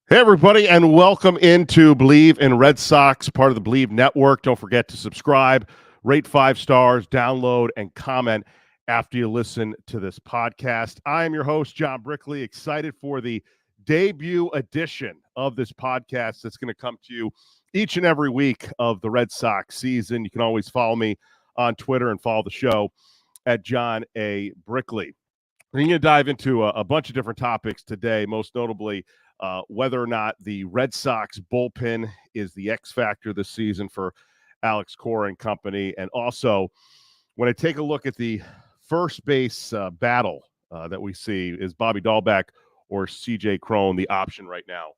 Hey, everybody, and welcome into Believe in Red Sox, part of the Believe Network. Don't forget to subscribe, rate 5 stars, download, and comment after you listen to this podcast. I am your host, John Brickley, excited for the debut edition of this podcast that's going to come to you each and every week of the Red Sox season. You can always follow me on Twitter and follow the show at John A. Brickley. We're going to dive into a bunch of different topics today, most notably whether or not the Red Sox bullpen is the X factor this season for Alex Cora and company. And also, when I take a look at the first base battle that we see, is Bobby Dahlbeck or CJ Cron the option right now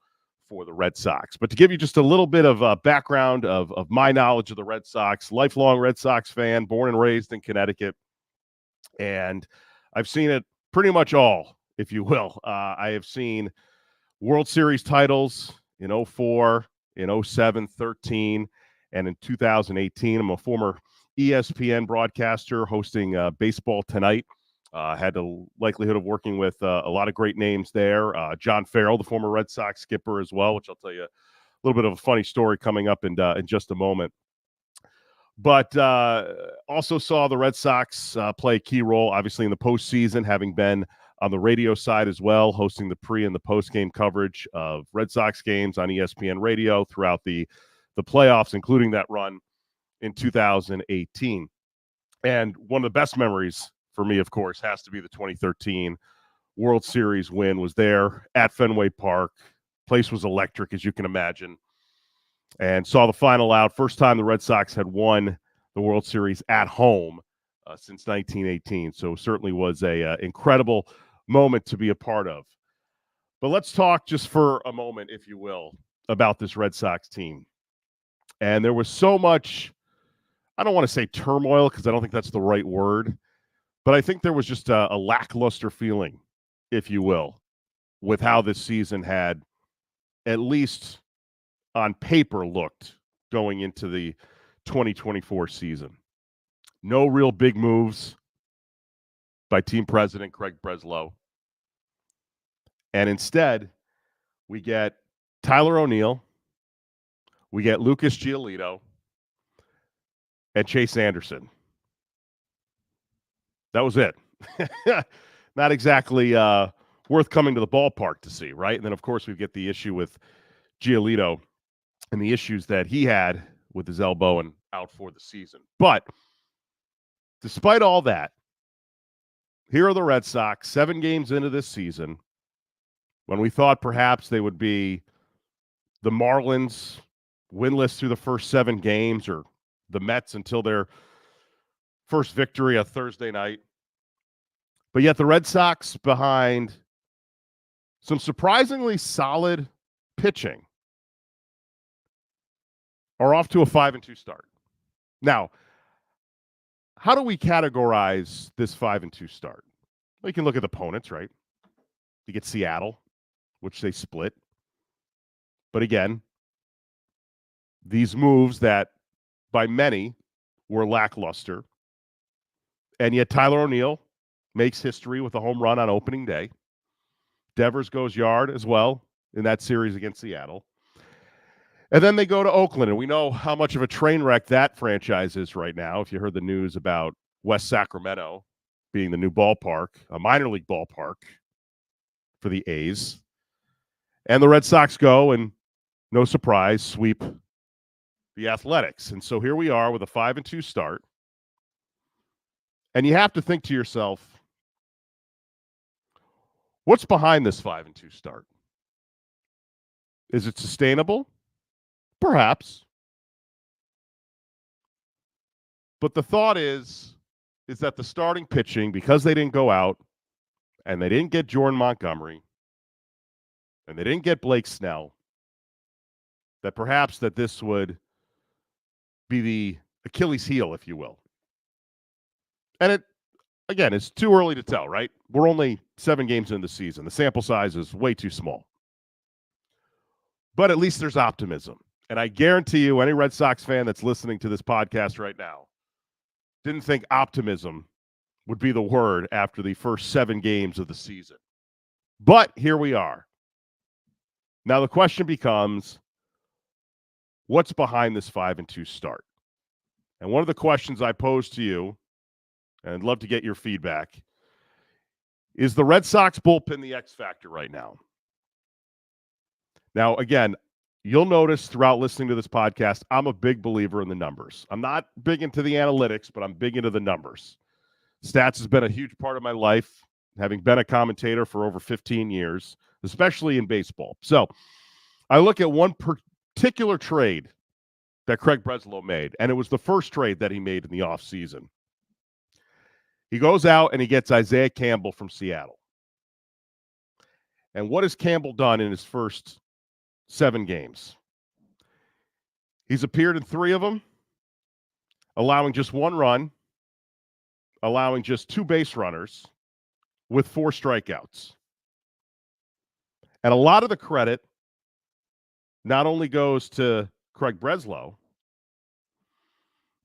for the Red Sox? But to give you just a little bit of background of my knowledge of the Red Sox, lifelong Red Sox fan, born and raised in Connecticut. And I've seen it pretty much all, if you will. I have seen World Series titles in 04, in 07, 13, and in 2018. I'm a former ESPN broadcaster hosting Baseball Tonight. Had the likelihood of working with a lot of great names there. John Farrell, the former Red Sox skipper as well, which I'll tell you a little bit of a funny story coming up in just a moment. But also saw the Red Sox play a key role, obviously, in the postseason, having been on the radio side as well, hosting the pre- and the post-game coverage of Red Sox games on ESPN radio throughout the playoffs, including that run in 2018. And one of the best memories for me, of course, has to be the 2013 World Series win. Was there at Fenway Park. Place was electric, as you can imagine. And saw the final out. First time the Red Sox had won the World Series at home since 1918. So certainly was a incredible moment to be a part of. But let's talk just for a moment, if you will, about this Red Sox team. And there was so much, I don't want to say turmoil because I don't think that's the right word, but I think there was just a lackluster feeling, if you will, with how this season had, at least on paper, looked going into the 2024 season. No real big moves by team president Craig Breslow. And instead, we get Tyler O'Neill, we get Lucas Giolito, and Chase Anderson. That was it. Not exactly worth coming to the ballpark to see, right? And then, of course, we get the issue with Giolito and the issues that he had with his elbow and out for the season. But despite all that, here are the Red Sox, 7 games into this season, when we thought perhaps they would be the Marlins, winless through the first 7 games, or the Mets until their first victory on Thursday night. But yet the Red Sox, behind some surprisingly solid pitching, are off to a 5-2 start. Now, how do we categorize this 5-2 start? Well, you can look at the opponents, right? You get Seattle, which they split. But again, these moves that by many were lackluster. And yet Tyler O'Neill makes history with a home run on opening day. Devers goes yard as well in that series against Seattle. And then they go to Oakland, and we know how much of a train wreck that franchise is right now. If you heard the news about West Sacramento being the new ballpark, a minor league ballpark for the A's. And the Red Sox go and, no surprise, sweep the Athletics. And so here we are with a 5-2 start. And you have to think to yourself, what's behind this 5-2 start? Is it sustainable? Perhaps. But the thought is that the starting pitching, because they didn't go out and they didn't get Jordan Montgomery and they didn't get Blake Snell, that perhaps that this would be the Achilles heel, if you will. And it, again, it's too early to tell, right? We're only 7 games into the season. The sample size is way too small. But at least there's optimism. And I guarantee you, any Red Sox fan that's listening to this podcast right now didn't think optimism would be the word after the first 7 games of the season. But here we are. Now the question becomes, what's behind this 5-2 start? And one of the questions I pose to you, and I'd love to get your feedback, is the Red Sox bullpen the X factor right now? Now, again, you'll notice throughout listening to this podcast, I'm a big believer in the numbers. I'm not big into the analytics, but I'm big into the numbers. Stats has been a huge part of my life, having been a commentator for over 15 years, especially in baseball. So I look at one particular trade that Craig Breslow made, and it was the first trade that he made in the offseason. He goes out and he gets Isaiah Campbell from Seattle. And what has Campbell done in his first 7 games? He's appeared in 3 of them, allowing just 1 run, allowing just 2 base runners, with 4 strikeouts. And a lot of the credit not only goes to Craig Breslow,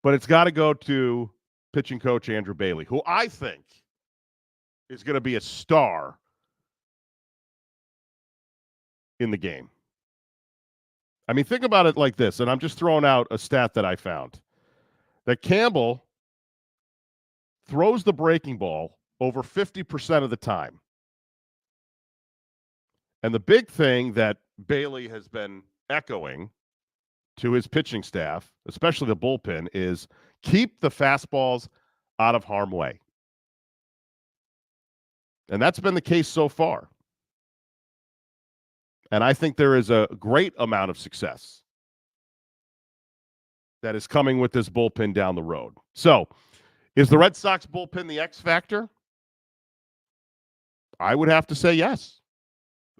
but it's got to go to pitching coach Andrew Bailey, who I think is going to be a star in the game. I mean, think about it like this, and I'm just throwing out a stat that I found, that Campbell throws the breaking ball over 50% of the time. And the big thing that Bailey has been echoing to his pitching staff, especially the bullpen, is keep the fastballs out of harm's way. And that's been the case so far. And I think there is a great amount of success that is coming with this bullpen down the road. So, is the Red Sox bullpen the X factor? I would have to say yes.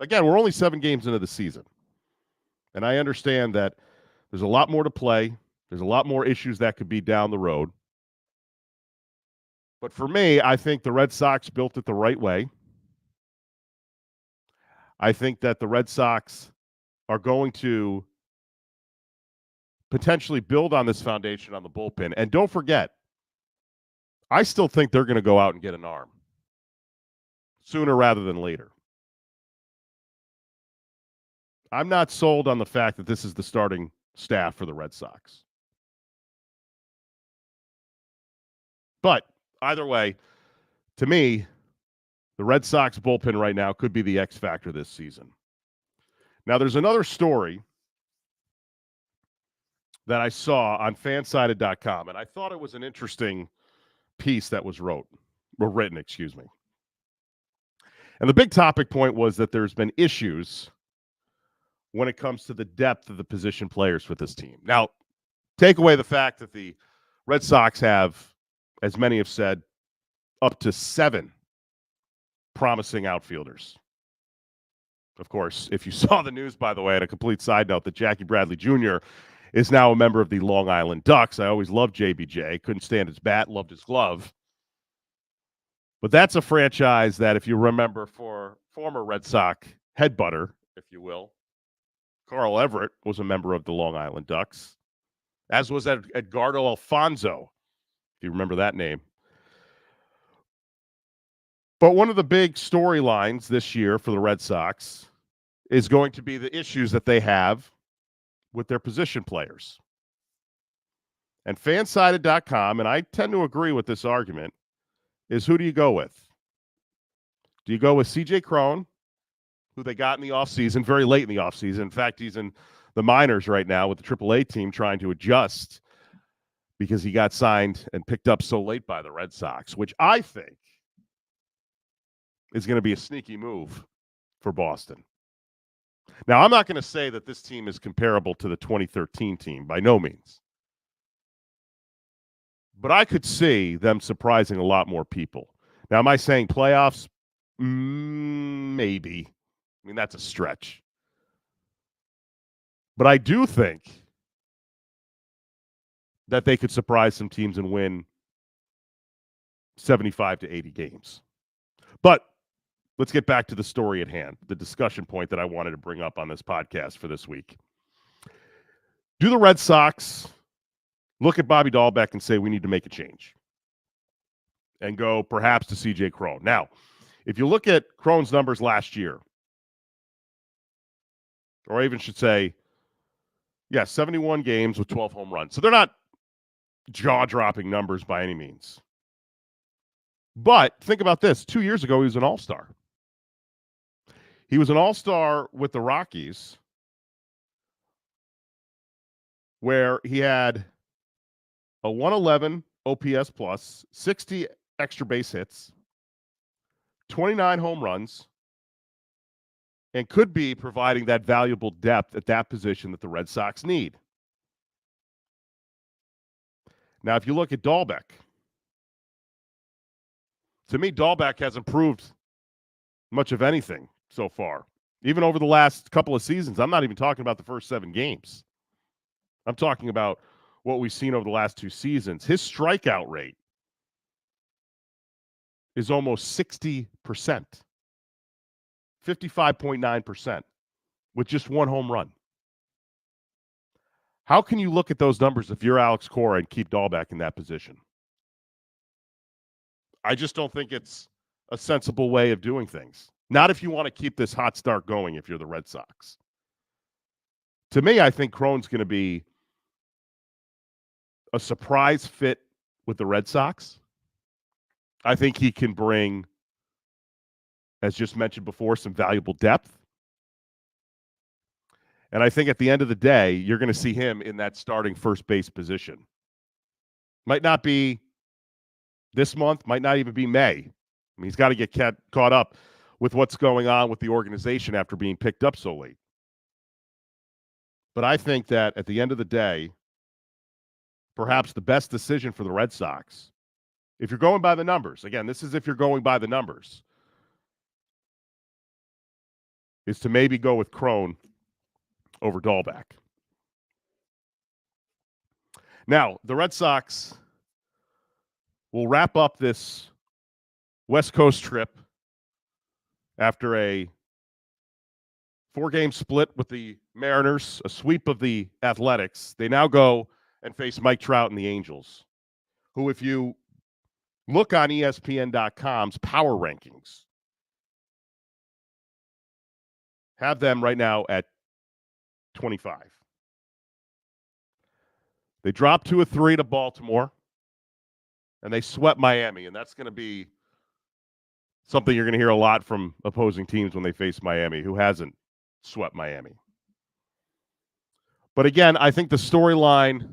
Again, we're only 7 games into the season. And I understand that there's a lot more to play. There's a lot more issues that could be down the road. But for me, I think the Red Sox built it the right way. I think that the Red Sox are going to potentially build on this foundation on the bullpen. And don't forget, I still think they're going to go out and get an arm sooner rather than later. I'm not sold on the fact that this is the starting staff for the Red Sox. But either way, to me, the Red Sox bullpen right now could be the X factor this season. Now, there's another story that I saw on fansided.com, and I thought it was an interesting piece that was written. And the big topic point was that there's been issues when it comes to the depth of the position players with this team. Now, take away the fact that the Red Sox have, as many have said, up to 7 promising outfielders. Of course, if you saw the news, by the way, and a complete side note, that Jackie Bradley Jr. is now a member of the Long Island Ducks. I always loved JBJ. Couldn't stand his bat, loved his glove. But that's a franchise that, if you remember, for former Red Sox headbutter, if you will, Carl Everett was a member of the Long Island Ducks, as was Edgardo Alfonso, if you remember that name. But one of the big storylines this year for the Red Sox is going to be the issues that they have with their position players. And fansided.com, and I tend to agree with this argument, is who do you go with? Do you go with C.J. Cron, who they got in the offseason, very late in the offseason? In fact, he's in the minors right now with the AAA team trying to adjust because he got signed and picked up so late by the Red Sox, which I think is going to be a sneaky move for Boston. Now, I'm not going to say that this team is comparable to the 2013 team, by no means. But I could see them surprising a lot more people. Now, am I saying playoffs? Maybe. I mean, that's a stretch. But I do think that they could surprise some teams and win 75 to 80 games. But let's get back to the story at hand, the discussion point that I wanted to bring up on this podcast for this week. Do the Red Sox look at Bobby Dahlbeck and say we need to make a change and go perhaps to C.J. Cron? Now, if you look at Cron's numbers last year, or I even should say, 71 games with 12 home runs. So they're not jaw-dropping numbers by any means. But think about this. 2 years ago, he was an all-star. He was an all-star with the Rockies, where he had a 111 OPS plus, 60 extra base hits, 29 home runs, and could be providing that valuable depth at that position that the Red Sox need. Now, if you look at Dahlbeck, to me, Dahlbeck hasn't proved much of anything so far. Even over the last couple of seasons, I'm not even talking about the first 7 games. I'm talking about what we've seen over the last 2 seasons. His strikeout rate is almost 60%, 55.9%, with just 1 home run. How can you look at those numbers if you're Alex Cora and keep Dahlbeck in that position? I just don't think it's a sensible way of doing things. Not if you want to keep this hot start going if you're the Red Sox. To me, I think Cron's going to be a surprise fit with the Red Sox. I think he can bring, as just mentioned before, some valuable depth. And I think at the end of the day, you're going to see him in that starting first base position. Might not be this month, might not even be May. I mean, he's got to get caught up with what's going on with the organization after being picked up so late. But I think that at the end of the day, perhaps the best decision for the Red Sox, if you're going by the numbers, again, this is if you're going by the numbers, is to maybe go with Cron over Dahlbeck. Now, the Red Sox will wrap up this West Coast trip after a 4-game split with the Mariners, a sweep of the Athletics. They now go and face Mike Trout and the Angels, who, if you look on ESPN.com's power rankings, have them right now at 25. They dropped 2-3 to Baltimore, and they swept Miami, and that's going to be something you're going to hear a lot from opposing teams when they face Miami, who hasn't swept Miami. But again, I think the storyline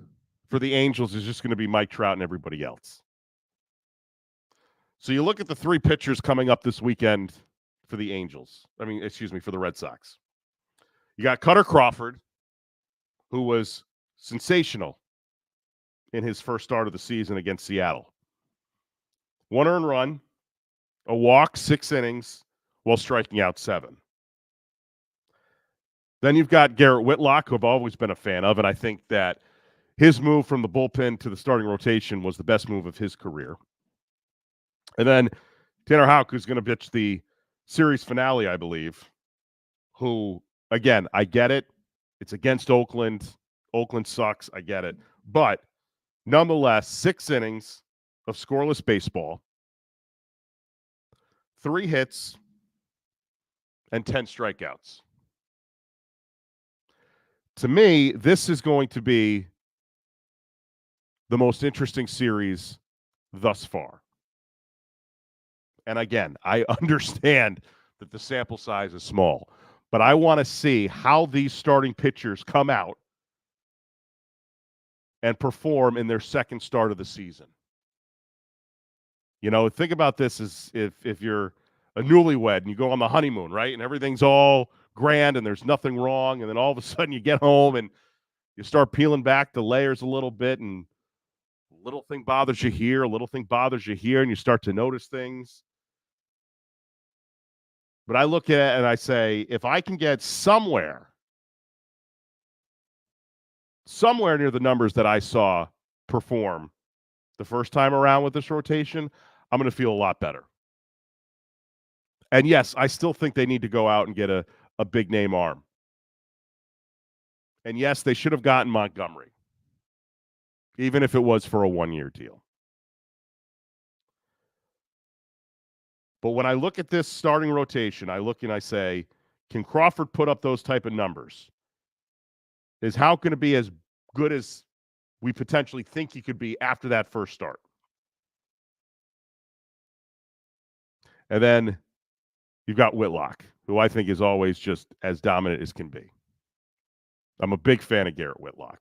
for the Angels is just going to be Mike Trout and everybody else. So you look at the 3 pitchers coming up this weekend for the Angels. For the Red Sox. You got Cutter Crawford, who was sensational in his first start of the season against Seattle. 1 earned run, a walk, 6 innings, while striking out 7. Then you've got Garrett Whitlock, who I've always been a fan of, and I think that his move from the bullpen to the starting rotation was the best move of his career. And then Tanner Houck, who's going to pitch the series finale, I believe, who, again, I get it. It's against Oakland. Oakland sucks. I get it. But nonetheless, 6 innings of scoreless baseball, 3 hits, and 10 strikeouts. To me, this is going to be the most interesting series thus far. And again, I understand that the sample size is small, but I want to see how these starting pitchers come out and perform in their second start of the season. You know, think about this as if you're a newlywed and you go on the honeymoon, right? And everything's all grand and there's nothing wrong. And then all of a sudden you get home and you start peeling back the layers a little bit, and a little thing bothers you here, a little thing bothers you here, and you start to notice things. But I look at it and I say, if I can get somewhere near the numbers that I saw perform the first time around with this rotation, I'm going to feel a lot better. And yes, I still think they need to go out and get a big name arm. And yes, they should have gotten Montgomery, even if it was for a 1-year deal. But when I look at this starting rotation, I look and I say, Can Crawford put up those type of numbers? Is Houck going to be as good as we potentially think he could be after that first start? And then you've got Whitlock, who I think is always just as dominant as can be. I'm a big fan of Garrett Whitlock.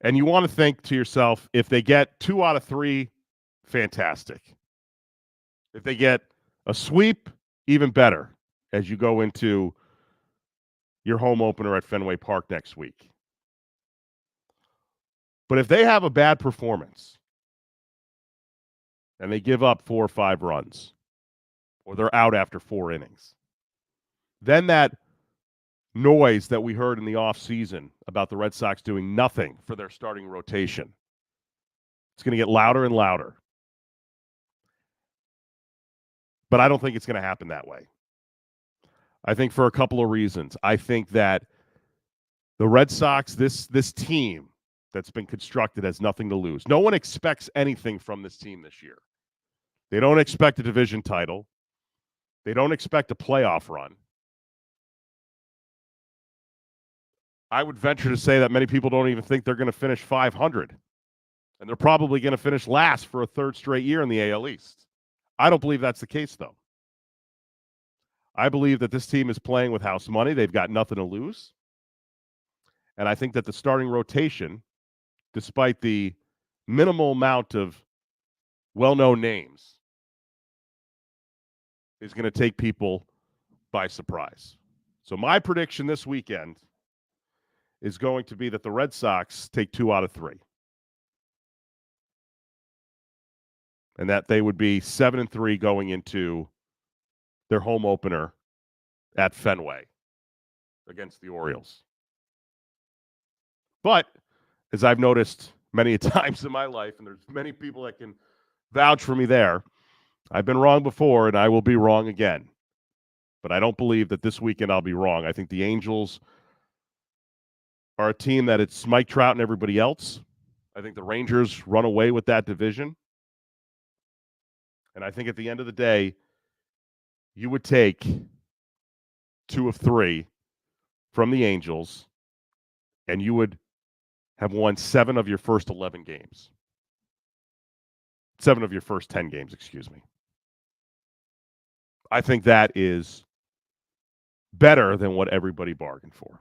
And you want to think to yourself, if they get 2 out of 3, fantastic. If they get a sweep, even better as you go into your home opener at Fenway Park next week. But if they have a bad performance and they give up 4 or 5 runs, or they're out after 4 innings, then that noise that we heard in the offseason about the Red Sox doing nothing for their starting rotation, it's going to get louder and louder. But I don't think it's going to happen that way. I think for a couple of reasons. I think that the Red Sox, this team that's been constructed, has nothing to lose. No one expects anything from this team this year. They don't expect a division title. They don't expect a playoff run. I would venture to say that many people don't even think they're going to finish 500. And they're probably going to finish last for a third straight year in the AL East. I don't believe that's the case, though. I believe that this team is playing with house money. They've got nothing to lose. And I think that the starting rotation, despite the minimal amount of well-known names, is going to take people by surprise. So my prediction this weekend is going to be that the Red Sox take 2 out of 3. And that they would be 7-3 going into their home opener at Fenway against the Orioles. But as I've noticed many times in my life, and there's many people that can vouch for me there, I've been wrong before and I will be wrong again. But I don't believe that this weekend I'll be wrong. I think the Angels are a team that it's Mike Trout and everybody else. I think the Rangers run away with that division. And I think at the end of the day, you would take 2 of 3 from the Angels, and you would have won 7 of your first 11 games. 7 of your first 10 games, excuse me. I think that is better than what everybody bargained for.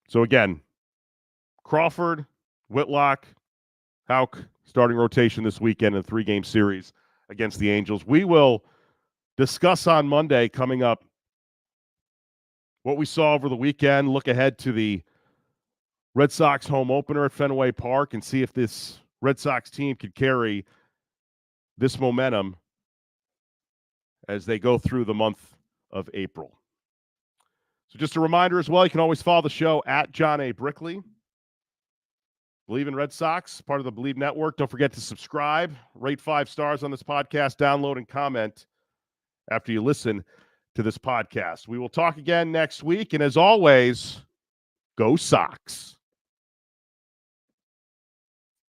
So again, Crawford, Whitlock, Houck, starting rotation this weekend in a 3-game series against the Angels. We will discuss on Monday coming up what we saw over the weekend, look ahead to the Red Sox home opener at Fenway Park, and see if this Red Sox team could carry this momentum as they go through the month of April. So just a reminder as well, you can always follow the show at John A. Brickley. Believe in Red Sox, part of the Believe Network. Don't forget to subscribe, rate 5 stars on this podcast, download and comment after you listen to this podcast. We will talk again next week, and as always, go Sox.